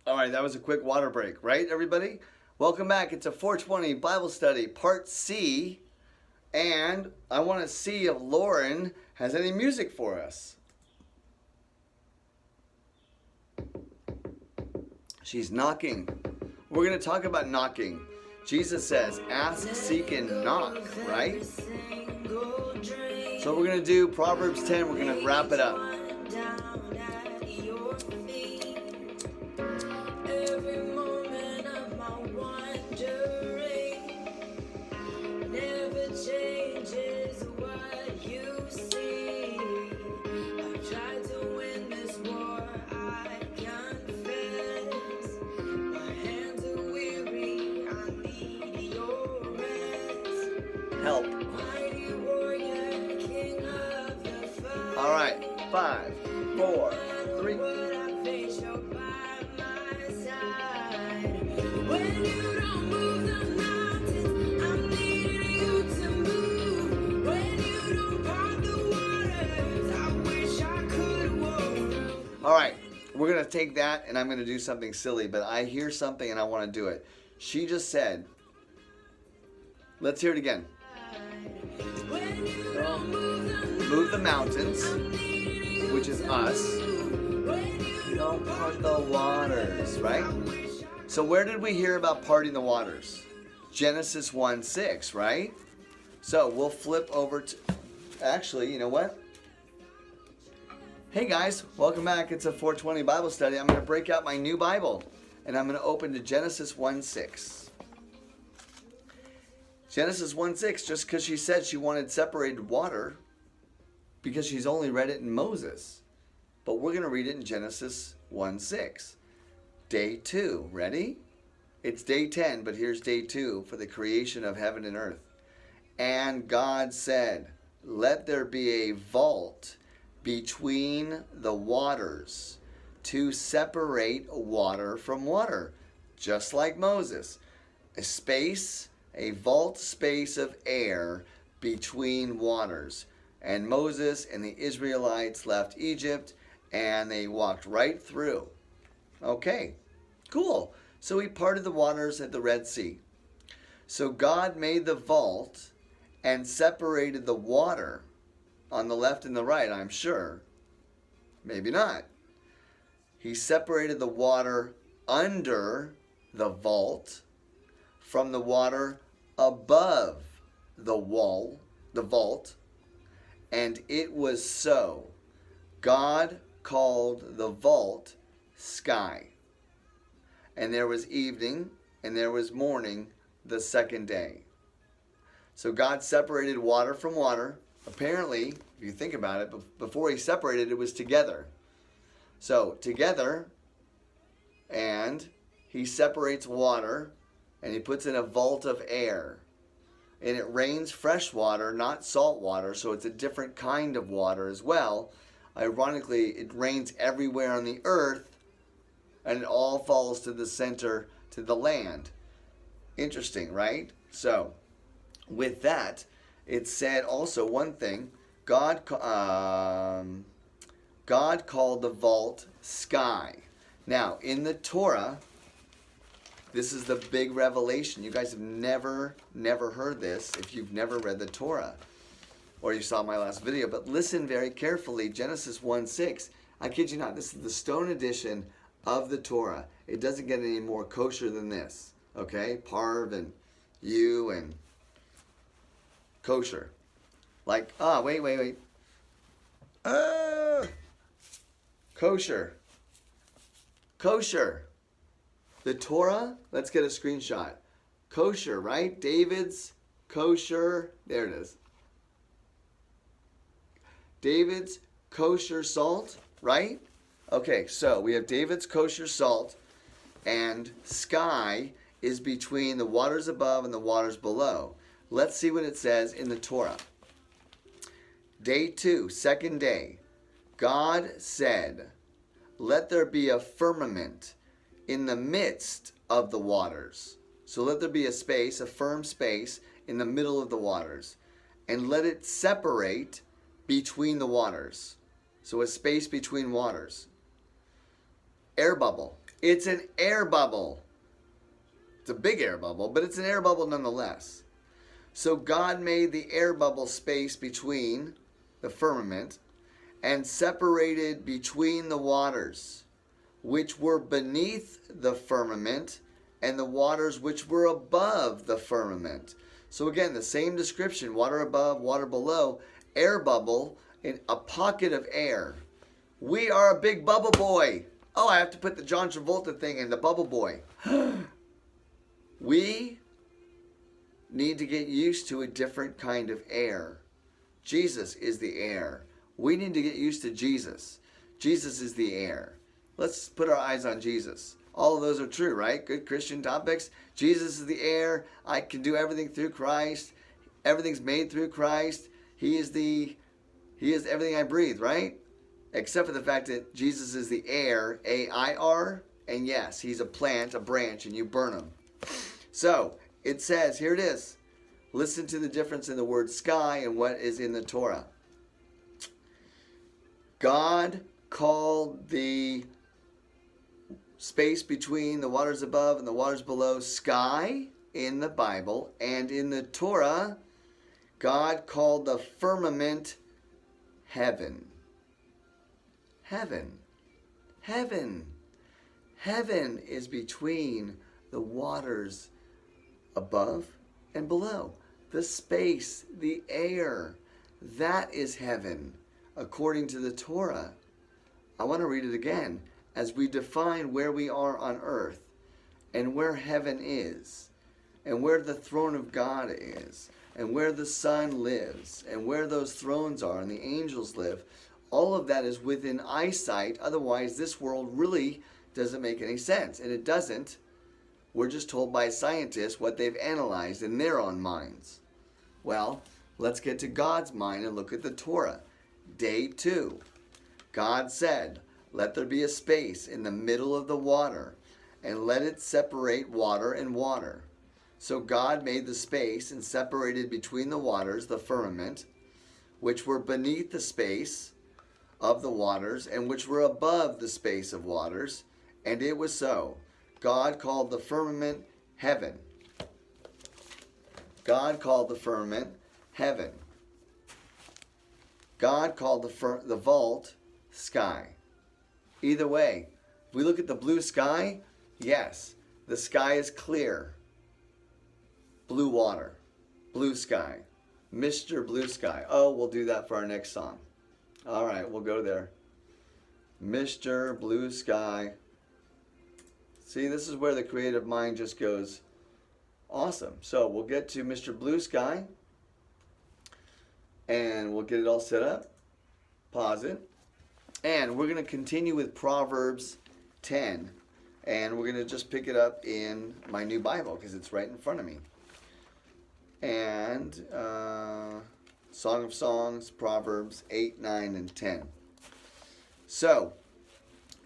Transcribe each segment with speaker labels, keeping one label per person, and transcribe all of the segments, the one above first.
Speaker 1: All right, that was a quick water break, right, everybody? Welcome back. It's a 420 Bible study, part C. And I want to see if Lauren has any music for us. She's knocking. We're going to talk about knocking. Jesus says, ask, seek, and knock, right? So we're going to do Proverbs 10. We're going to wrap it up. Help. All right, 5, 4, 3.
Speaker 2: When you don't move the mountains, I'm needing you to move. When you don't part the waters, I wish I could walk.
Speaker 1: All right, we're going to take that and I'm going to do something silly, but I hear something and I want to do it. She just said, let's hear it again. Move the mountains, which is us. Don't part the waters, right? So where did we hear about parting the waters? Genesis 1:6, right? So we'll flip over to, actually, you know what? Hey guys, welcome back. It's a 420 Bible study. I'm going to break out my new Bible and I'm going to open to Genesis 1:6. Genesis 1:6, just because she said she wanted separated water, because she's only read it in Moses. But we're going to read it in Genesis 1:6. Day 2. Ready? It's day 10, but here's day 2 for the creation of heaven and earth. And God said, let there be a vault between the waters to separate water from water, just like Moses. A vault space of air between waters. And Moses and the Israelites left Egypt and they walked right through. Okay, cool. So he parted the waters at the Red Sea. So God made the vault and separated the water on the left and the right, I'm sure. Maybe not. He separated the water under the vault from the water above the vault, and it was so. God called the vault sky. And there was evening, and there was morning the second day. So God separated water from water. Apparently, if you think about it, before he separated, it was together. So together, and he separates water, and he puts in a vault of air. And it rains fresh water, not salt water, so it's a different kind of water as well. Ironically, it rains everywhere on the earth, and it all falls to the center, to the land. Interesting, right? So, with that, it said also one thing. God called the vault sky. Now, in the Torah, this is the big revelation. You guys have never heard this if you've never read the Torah or you saw my last video. But listen very carefully. Genesis 1:6. I kid you not. This is the stone edition of the Torah. It doesn't get any more kosher than this. Okay? Parv and you and kosher. Like, wait. Kosher. The Torah, let's get a screenshot. Kosher, right? David's kosher. There it is. David's kosher salt, right? Okay, so we have David's kosher salt, and sky is between the waters above and the waters below. Let's see what it says in the Torah. Day 2, second day. God said, let there be a firmament in the midst of the waters. So let there be a space, a firm space in the middle of the waters. And let it separate between the waters. So a space between waters. Air bubble. It's an air bubble. It's a big air bubble, but it's an air bubble nonetheless. So God made the air bubble space between the firmament and separated between the waters, which were beneath the firmament, and the waters which were above the firmament. So again, the same description, water above, water below, air bubble, in a pocket of air. We are a big bubble boy. Oh, I have to put the John Travolta thing in, the bubble boy. We need to get used to a different kind of air. Jesus is the air. We need to get used to Jesus. Jesus is the air. Let's put our eyes on Jesus. All of those are true, right? Good Christian topics. Jesus is the air. I can do everything through Christ. Everything's made through Christ. He is everything I breathe, right? Except for the fact that Jesus is the air, A-I-R, and yes, he's a plant, a branch, and you burn him. So, it says, here it is. Listen to the difference in the word sky and what is in the Torah. God called the space between the waters above and the waters below sky in the Bible, and in the Torah, God called the firmament heaven. Heaven. Heaven. Heaven is between the waters above and below. The space, the air, that is heaven, according to the Torah. I want to read it again. As we define where we are on earth, and where heaven is, and where the throne of God is, and where the Son lives, and where those thrones are, and the angels live, all of that is within eyesight. Otherwise, this world really doesn't make any sense. And it doesn't. We're just told by scientists what they've analyzed in their own minds. Well, let's get to God's mind and look at the Torah. Day 2. God said, "Let there be a space in the middle of the water, and let it separate water and water." So God made the space and separated between the waters the firmament, which were beneath the space of the waters, and which were above the space of waters. And it was so. God called the firmament heaven. God called the firmament heaven. God called the vault sky. Either way, if we look at the blue sky, yes, the sky is clear. Blue water, blue sky, Mr. Blue Sky. Oh, we'll do that for our next song. All right, we'll go there. Mr. Blue Sky. See, this is where the creative mind just goes awesome. So we'll get to Mr. Blue Sky, and we'll get it all set up. Pause it. And we're going to continue with Proverbs 10. And we're going to just pick it up in my new Bible because it's right in front of me. And Song of Songs, Proverbs 8, 9, and 10. So,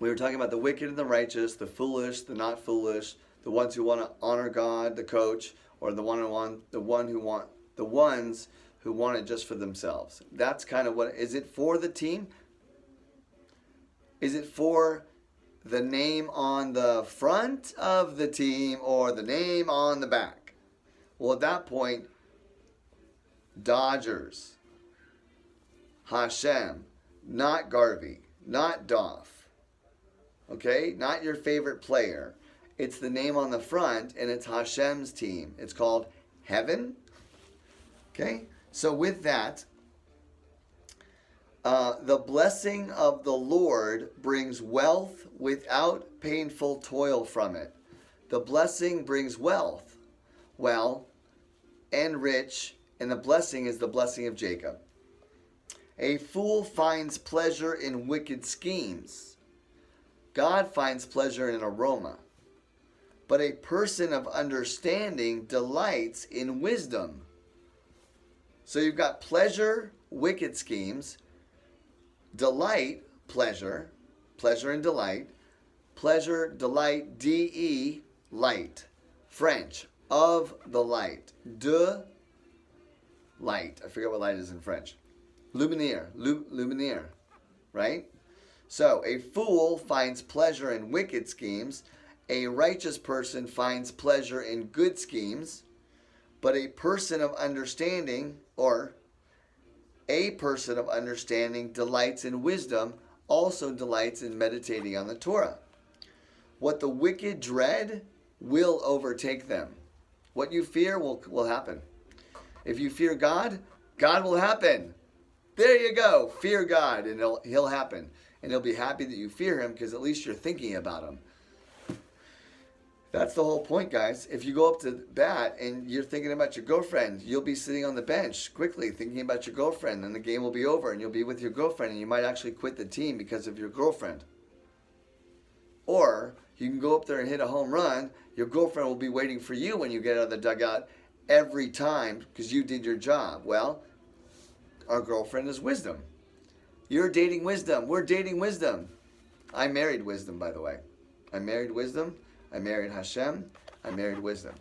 Speaker 1: we were talking about the wicked and the righteous, the foolish, the not foolish, the ones who want to honor God, the coach, or the ones who want it just for themselves. That's kind of what. Is it for the team? Is it for the name on the front of the team or the name on the back? Well, at that point, Dodgers, Hashem, not Garvey, not Doff. Okay? Not your favorite player. It's the name on the front, and it's Hashem's team. It's called Heaven. Okay? So with that, the blessing of the Lord brings wealth without painful toil from it. The blessing brings wealth, and rich, and the blessing is the blessing of Jacob. A fool finds pleasure in wicked schemes. God finds pleasure in an aroma. But a person of understanding delights in wisdom. So you've got pleasure, wicked schemes, delight, pleasure and delight, pleasure, delight, D-E, light, French, of the light, de light. I forget what light is in French. Luminaire, right? So, a fool finds pleasure in wicked schemes. A righteous person finds pleasure in good schemes. But a person of understanding delights in wisdom, also delights in meditating on the Torah. What the wicked dread will overtake them. What you fear will happen. If you fear God, God will happen. There you go. Fear God, and he'll happen. And he'll be happy that you fear him, because at least you're thinking about him. That's the whole point, guys. If you go up to bat and you're thinking about your girlfriend, you'll be sitting on the bench quickly thinking about your girlfriend, and the game will be over, and you'll be with your girlfriend, and you might actually quit the team because of your girlfriend. Or you can go up there and hit a home run. Your girlfriend will be waiting for you when you get out of the dugout every time because you did your job. Well, our girlfriend is wisdom. You're dating wisdom. We're dating wisdom. I married wisdom, by the way. I married wisdom. I married Hashem. I married wisdom.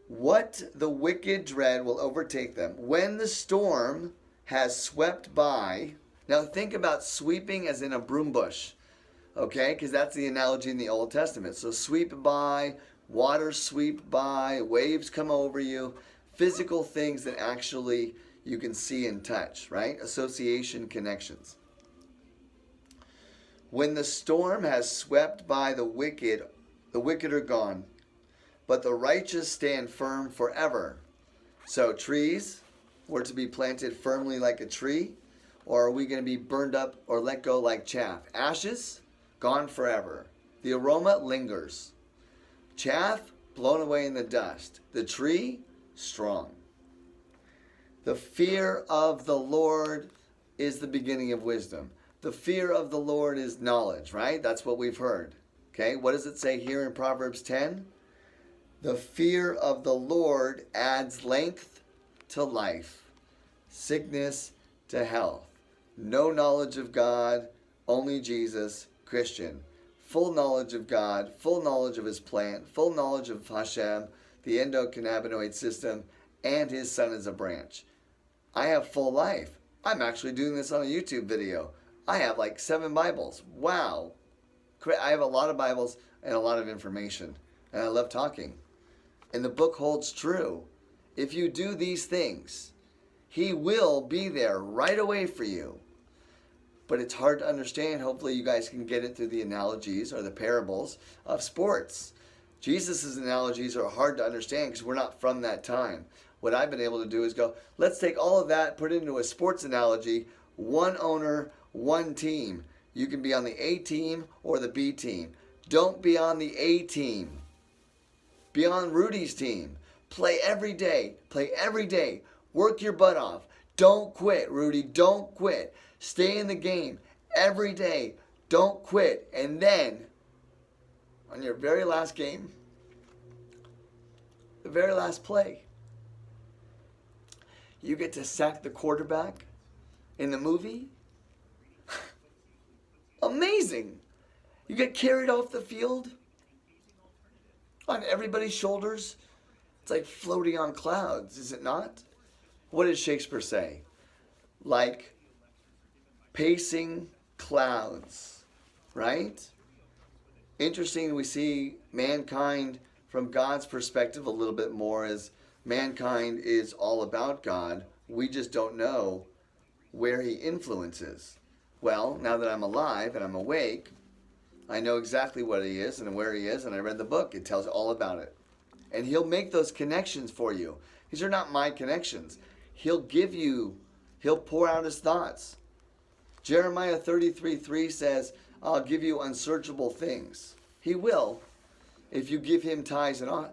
Speaker 1: What the wicked dread will overtake them. When the storm has swept by. Now think about sweeping as in a broom bush. Okay? Because that's the analogy in the Old Testament. So sweep by, water sweep by, waves come over you. Physical things that actually you can see and touch, right? Association connections. When the storm has swept by the wicked are gone, but the righteous stand firm forever. So trees were to be planted firmly like a tree, or are we going to be burned up or let go like chaff? Ashes, gone forever. The aroma lingers. Chaff, blown away in the dust. The tree, strong. The fear of the Lord is the beginning of wisdom. The fear of the Lord is knowledge, right? That's what we've heard. Okay, what does it say here in Proverbs 10? The fear of the Lord adds length to life, sickness to health. No knowledge of God, only Jesus, Christian. Full knowledge of God, full knowledge of his plan, full knowledge of Hashem, the endocannabinoid system, and his son as a branch. I have full life. I'm actually doing this on a YouTube video. I have like 7 Bibles. Wow. I have a lot of Bibles and a lot of information. And I love talking. And the book holds true. If you do these things, he will be there right away for you. But it's hard to understand. Hopefully you guys can get it through the analogies or the parables of sports. Jesus' analogies are hard to understand because we're not from that time. What I've been able to do is go, let's take all of that, put it into a sports analogy, one owner, one team. You can be on the A team or the B team. Don't be on the A team. Be on Rudy's team. Play every day. Play every day. Work your butt off. Don't quit, Rudy. Don't quit. Stay in the game every day. Don't quit. And then, on your very last game, the very last play, you get to sack the quarterback in the movie. Amazing. You get carried off the field on everybody's shoulders. It's like floating on clouds, is it not? What did Shakespeare say? Like pacing clouds, right? Interesting, we see mankind from God's perspective a little bit more as mankind is all about God. We just don't know where he influences. Well, now that I'm alive and I'm awake, I know exactly what he is and where he is, and I read the book. It tells all about it. And he'll make those connections for you. These are not my connections. He'll pour out his thoughts. Jeremiah 33:3 says, I'll give you unsearchable things. He will, if you give him tithes and all.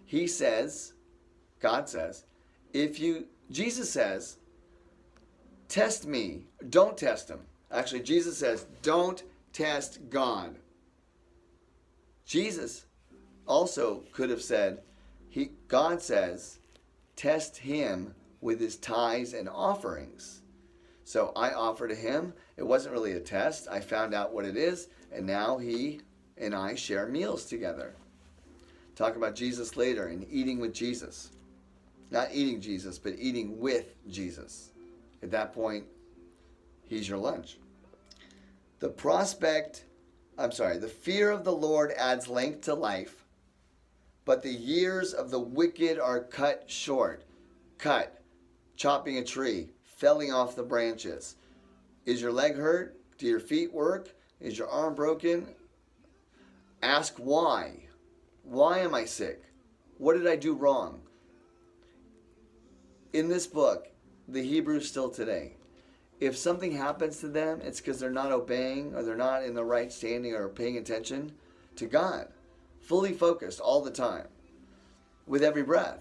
Speaker 1: He says, God says, Jesus says, test me. Don't test him. Actually, Jesus says, don't test God. Jesus also could have said, God says, test him with his tithes and offerings. So I offer to him. It wasn't really a test. I found out what it is, and now he and I share meals together. Talk about Jesus later and eating with Jesus. Not eating Jesus, but eating with Jesus. At that point, He's your lunch. The fear of the Lord adds length to life, but the years of the wicked are cut short. Cut, chopping a tree, felling off the branches. Is your leg hurt? Do your feet work? Is your arm broken? Ask why. Why am I sick? What did I do wrong? In this book, the Hebrews still today, if something happens to them, it's because they're not obeying or they're not in the right standing or paying attention to God. Fully focused all the time with every breath.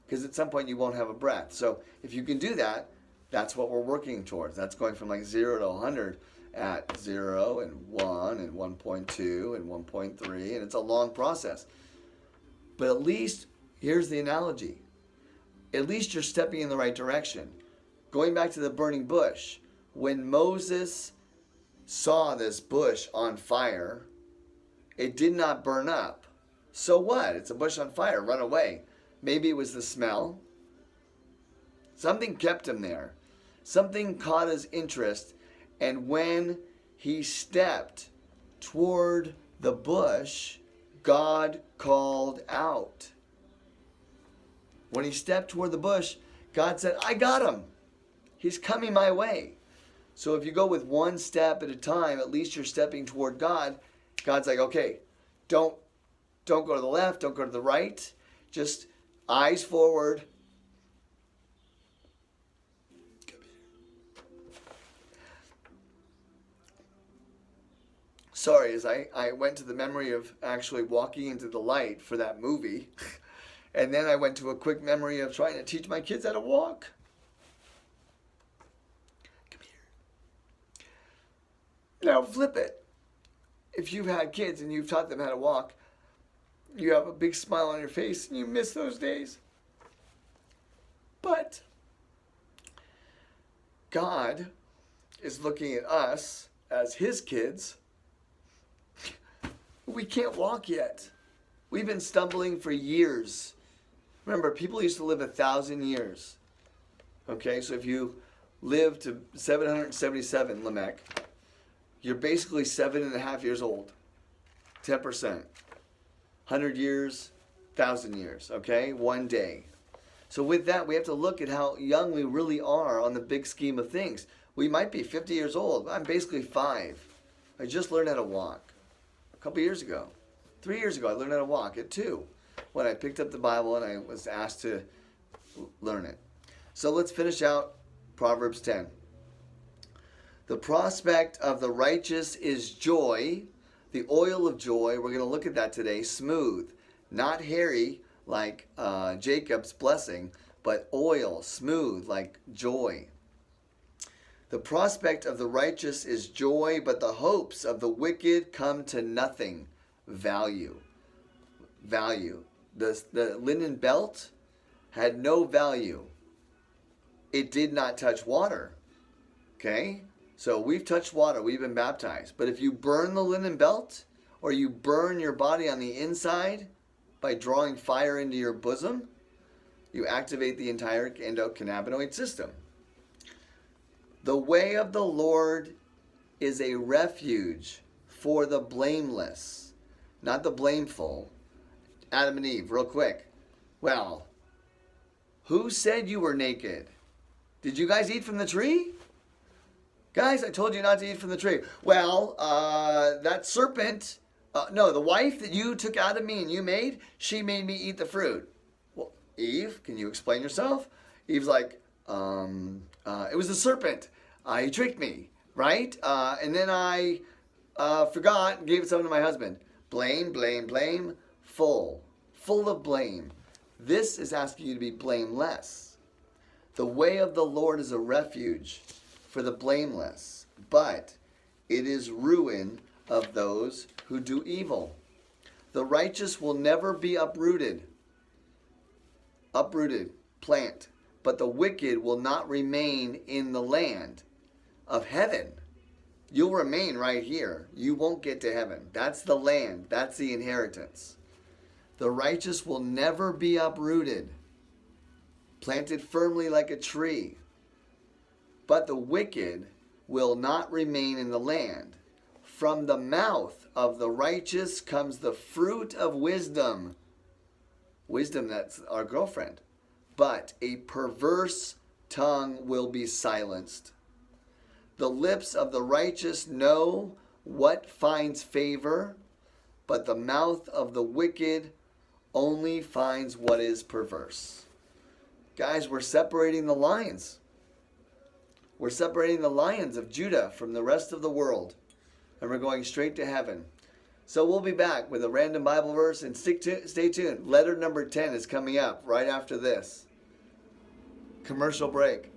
Speaker 1: Because at some point you won't have a breath. So if you can do that, that's what we're working towards. That's going from like 0 to 100 at 0 and 1 and 1.2 and 1.3. And it's a long process. But at least, here's the analogy. At least you're stepping in the right direction. Going back to the burning bush, when Moses saw this bush on fire, it did not burn up. So what? It's a bush on fire. Run away. Maybe it was the smell. Something kept him there. Something caught his interest. And when he stepped toward the bush, God called out. When he stepped toward the bush, God said, I got him. He's coming my way. So if you go with one step at a time, at least you're stepping toward God. God's like, okay, don't go to the left, don't go to the right. Just eyes forward. Sorry, as I went to the memory of actually walking into the light for that movie. And then I went to a quick memory of trying to teach my kids how to walk. Come here. Now flip it. If you've had kids and you've taught them how to walk, you have a big smile on your face and you miss those days. But God is looking at us as his kids. We can't walk yet. We've been stumbling for years. Remember, people used to live 1,000 years. Okay, so if you live to 777, Lamech, you're basically 7.5 years old. 10%. 100 years, 1,000 years, okay? One day. So with that, we have to look at how young we really are on the big scheme of things. We might be 50 years old. I'm basically 5. I just learned how to walk a couple years ago. 3 years ago, I learned how to walk at 2 when I picked up the Bible and I was asked to learn it. So let's finish out Proverbs 10. The prospect of the righteous is joy, the oil of joy. We're going to look at that today. Smooth, not hairy like Jacob's blessing, but oil, smooth like joy. The prospect of the righteous is joy, but the hopes of the wicked come to nothing. Value. The linen belt had no value. It did not touch water. Okay? So we've touched water. We've been baptized. But if you burn the linen belt, or you burn your body on the inside by drawing fire into your bosom, you activate the entire endocannabinoid system. The way of the Lord is a refuge for the blameless, not the blameful. Adam and Eve, real quick. Well, who said you were naked? Did you guys eat from the tree? Guys, I told you not to eat from the tree. Well, that serpent, no, the wife that you took out of me and you made, she made me eat the fruit. Well, Eve, can you explain yourself? Eve's like, it was the serpent. He tricked me, right? And then I forgot and gave something to my husband. Blame, blame, blame. Full of blame. This is asking you to be blameless. The way of the Lord is a refuge for the blameless, but it is ruin of those who do evil. The righteous will never be uprooted. Plant. But the wicked will not remain in the land of heaven. You'll remain right here. You won't get to heaven. That's the land. That's the inheritance. The righteous will never be uprooted, planted firmly like a tree. But the wicked will not remain in the land. From the mouth of the righteous comes the fruit of wisdom. Wisdom, that's our girlfriend. But a perverse tongue will be silenced. The lips of the righteous know what finds favor, but the mouth of the wicked only finds what is perverse. Guys, we're separating the lines. We're separating the lions of Judah from the rest of the world. And we're going straight to heaven. So we'll be back with a random Bible verse. And stay tuned. Letter number 10 is coming up right after this. Commercial break.